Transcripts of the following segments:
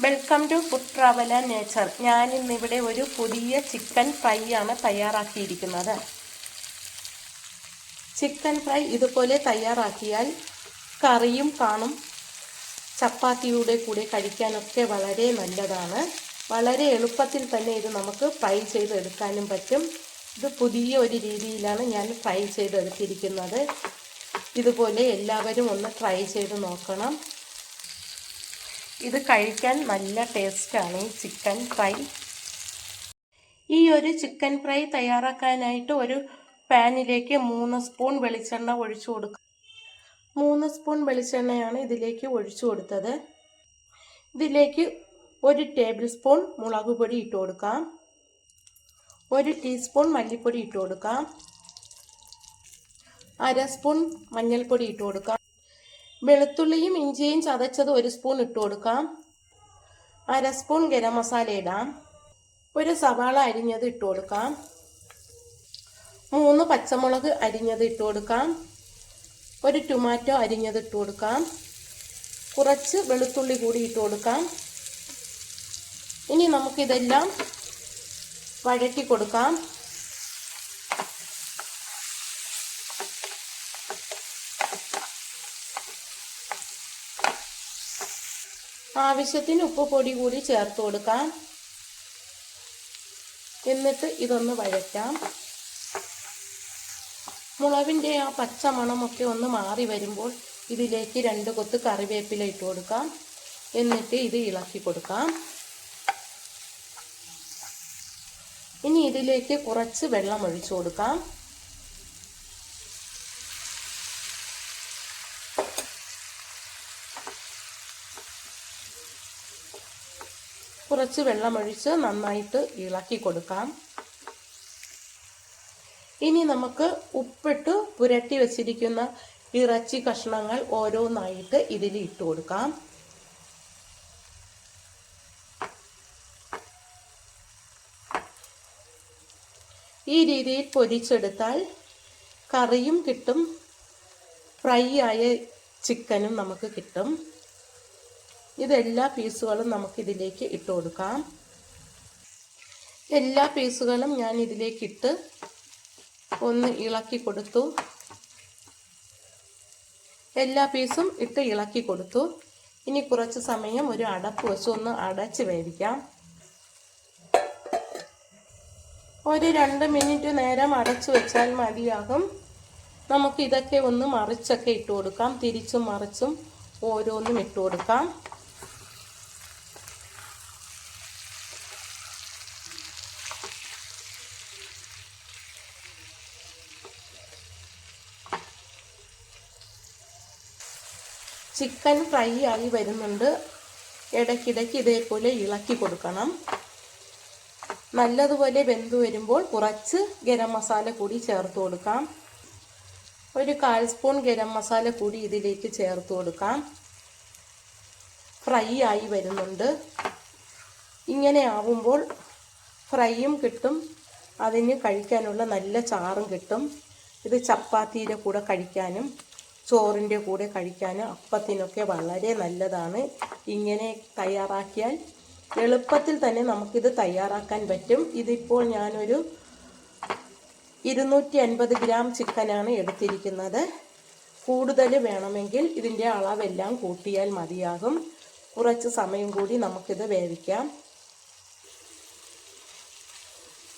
Welcome to food travel and nature. ഞാനിന്നിവിടെ ഒരു പുതിയ ചിക്കൻ ഫ്രൈ ആണ് തയ്യാറാക്കിയിരിക്കുന്നത്. ചിക്കൻ ഫ്രൈ ഇതുപോലെ തയ്യാറാക്കിയാൽ കറിയും കാണും, ചപ്പാത്തിയുടെ കൂടെ കഴിക്കാനൊക്കെ വളരെ നല്ലതാണ്. വളരെ എളുപ്പത്തിൽ തന്നെ ഇത് നമുക്ക് ഫ്രൈ ചെയ്തെടുക്കാനും പറ്റും. ഇത് പുതിയ ഒരു രീതിയിലാണ് ഞാൻ ഫ്രൈ ചെയ്തെടുത്തിരിക്കുന്നത്. ഇതുപോലെ എല്ലാവരും ഒന്ന് ട്രൈ ചെയ്ത് നോക്കണം. ഇത് കഴിക്കാൻ നല്ല ടേസ്റ്റാണ് ഈ ചിക്കൻ ഫ്രൈ. ഈ ഒരു ചിക്കൻ ഫ്രൈ തയ്യാറാക്കാനായിട്ട് ഒരു പാനിലേക്ക് 3 സ്പൂൺ വെളിച്ചെണ്ണ ഒഴിച്ചു കൊടുക്കുക. 3 സ്പൂൺ വെളിച്ചെണ്ണയാണ് ഇതിലേക്ക് ഒഴിച്ചു കൊടുത്തത്. ഇതിലേക്ക് 1 ടേബിൾ സ്പൂൺ മുളക് പൊടി ഇട്ട് കൊടുക്കാം. 1 ടീസ്പൂൺ മല്ലിപ്പൊടി ഇട്ട് കൊടുക്കാം. 1/2 സ്പൂൺ മഞ്ഞൾപ്പൊടി ഇട്ട് കൊടുക്കാം. വെളുത്തുള്ളിയും ഇഞ്ചിയും ചതച്ചത് 1 സ്പൂൺ ഇട്ട് കൊടുക്കാം. 1/2 സ്പൂൺ ഗരം മസാല ഇടാം. 1 സവാള അരിഞ്ഞത് ഇട്ട് കൊടുക്കാം. 3 പച്ചമുളക് അരിഞ്ഞത് ഇട്ട് കൊടുക്കാം. 1 ടൊമാറ്റോ അരിഞ്ഞത് ഇട്ട് കൊടുക്കാം. കുറച്ച് വെളുത്തുള്ളി കൂടി ഇട്ട് കൊടുക്കാം. ഇനി നമുക്കിതെല്ലാം വഴറ്റി കൊടുക്കാം. ആവശ്യത്തിന് ഉപ്പ് പൊടി കൂടി ചേർത്ത് കൊടുക്കാം. എന്നിട്ട് ഇതൊന്ന് വഴറ്റാം. മുളകിൻ്റെ ആ പച്ച മണമൊക്കെ ഒന്ന് മാറി വരുമ്പോൾ ഇതിലേക്ക് 2 കൊത്ത് കറിവേപ്പില ഇട്ട് കൊടുക്കാം. എന്നിട്ട് ഇത് ഇളക്കി കൊടുക്കാം. ഇനി ഇതിലേക്ക് കുറച്ച് വെള്ളം ഒഴിച്ചു കൊടുക്കാം. കുറച്ച് വെള്ളമൊഴിച്ച് നന്നായിട്ട് ഇളക്കി കൊടുക്കാം. ഇനി നമുക്ക് ഉപ്പിട്ട് പുരട്ടി വച്ചിരിക്കുന്ന ഇറച്ചി കഷ്ണങ്ങൾ ഓരോന്നായിട്ട് ഇതിൽ ഇട്ട് കൊടുക്കാം. ഈ രീതിയിൽ പൊരിച്ചെടുത്താൽ കറിയും കിട്ടും, ഫ്രൈ ആയ ചിക്കനും നമുക്ക് കിട്ടും. ഇതെല്ലാ പീസുകളും നമുക്കിതിലേക്ക് ഇട്ട് കൊടുക്കാം. എല്ലാ പീസുകളും ഞാൻ ഇതിലേക്ക് ഇട്ട് ഒന്ന് ഇളക്കി കൊടുത്തു. എല്ലാ പീസും ഇട്ട് ഇളക്കി കൊടുത്തു. ഇനി കുറച്ച് സമയം ഒരു അടപ്പ് വെച്ച് ഒന്ന് അടച്ച് വേവിക്കാം. ഒരു 2 മിനിറ്റ് നേരം അടച്ചു വെച്ചാൽ മതിയാകും. നമുക്ക് ഇതൊക്കെ ഒന്ന് മറിച്ചൊക്കെ ഇട്ട് കൊടുക്കാം. തിരിച്ചും മറിച്ചും ഓരോന്നും ഇട്ട് കൊടുക്കാം. ചിക്കൻ ഫ്രൈ ആയി വരുന്നുണ്ട്. ഇടയ്ക്കിടയ്ക്ക് ഇതേപോലെ ഇളക്കി കൊടുക്കണം. നല്ലതുപോലെ വെന്ത് വരുമ്പോൾ കുറച്ച് ഗരം മസാല കൂടി ചേർത്ത് കൊടുക്കാം. ഒരു 1/4 സ്പൂൺ ഗരം മസാല കൂടി ഇതിലേക്ക് ചേർത്ത് കൊടുക്കാം. ഫ്രൈ ആയി വരുന്നുണ്ട്. ഇങ്ങനെ ആവുമ്പോൾ ഫ്രൈയും കിട്ടും, അതിന് കഴിക്കാനുള്ള നല്ല ചാറും കിട്ടും. ഇത് ചപ്പാത്തിയുടെ കൂടെ കഴിക്കാനും ചോറിൻ്റെ കൂടെ കഴിക്കാനും അപ്പത്തിനൊക്കെ വളരെ നല്ലതാണ്. ഇങ്ങനെ തയ്യാറാക്കിയാൽ എളുപ്പത്തിൽ തന്നെ നമുക്കിത് തയ്യാറാക്കാൻ പറ്റും. ഇതിപ്പോൾ ഞാനൊരു 250 ഗ്രാം ചിക്കനാണ് എടുത്തിരിക്കുന്നത്. കൂടുതൽ വേണമെങ്കിൽ ഇതിൻ്റെ അളവെല്ലാം കൂട്ടിയാൽ മതിയാകും. കുറച്ച് സമയം കൂടി നമുക്കിത് വേവിക്കാം.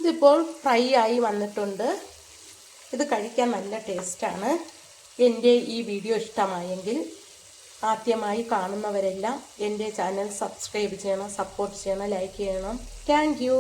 ഇതിപ്പോൾ ഫ്രൈ ആയി വന്നിട്ടുണ്ട്. ഇത് കഴിക്കാൻ നല്ല ടേസ്റ്റാണ്. എൻ്റെ ഈ വീഡിയോ ഇഷ്ടമായെങ്കിൽ ആദ്യമായി കാണുന്നവരെല്ലാം എൻ്റെ ചാനൽ സബ്സ്ക്രൈബ് ചെയ്യണം, സപ്പോർട്ട് ചെയ്യണം, ലൈക്ക് ചെയ്യണം. Thank you.